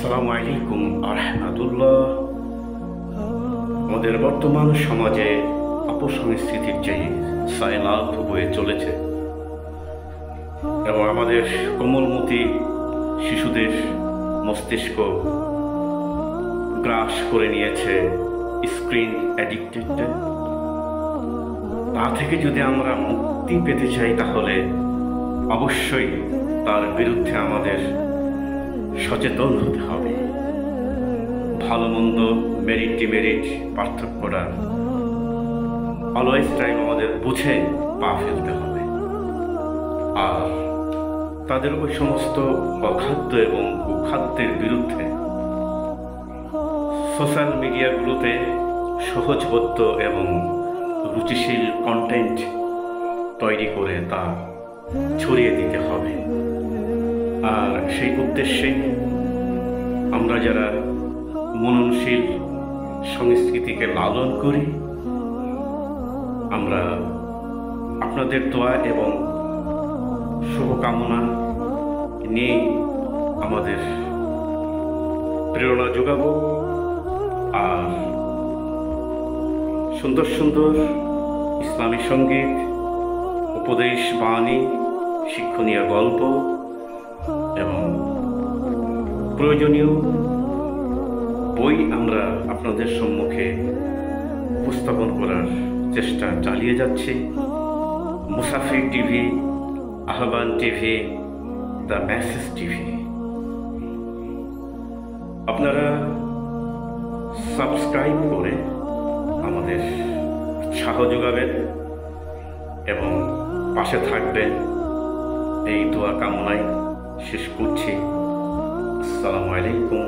আসসালামু আলাইকুম আরহামাতুল্লাহ। আমাদের বর্তমান সমাজে অপসংস্কৃতির যে সাইলাব বয়ে চলেছে এবং আমাদের কোমলমতি শিশুদের মস্তিষ্ক গ্রাস করে নিয়েছে স্ক্রিন অ্যাডিক্টেড, তা থেকে যদি আমরা মুক্তি পেতে চাই তাহলে অবশ্যই তার বিরুদ্ধে আমাদের সচেতন হতে হবে। ভালো মন্দ, মেরিট ডিমেরিট পার্থক্যটা অলওয়েজ টাইম আমাদের বুঝে পা ফেলতে হবে। আর তাদের ওই সমস্ত অখাদ্য এবং কুখাদ্যের বিরুদ্ধে সোশ্যাল মিডিয়াগুলোতে সহজবোধ্য এবং রুচিশীল কন্টেন্ট তৈরি করে তা ছড়িয়ে দিতে হবে। আর সেই উদ্দেশ্যেই আমরা যারা মননশীল সংস্কৃতিকে লালন করি, আমরা আপনাদের দোয়া এবং শুভকামনা নিয়ে আমাদের প্রেরণা যোগাবো। আর সুন্দর সুন্দর ইসলামী সঙ্গীত, উপদেশ বাণী, শিক্ষণীয় গল্প এবং প্রয়োজনীয় বই আমরা আপনাদের সম্মুখে উপস্থাপন করার চেষ্টা চালিয়ে যাচ্ছি। মুসাফির টিভি, আহ্বান টিভি, দ্য মেসেজ টিভি। আপনারা সাবস্ক্রাইব করে আমাদের উৎসাহ যোগাবেন এবং পাশে থাকবেন, এই দোয়া কামনায় শেষ করছি। আসসালামু আলাইকুম।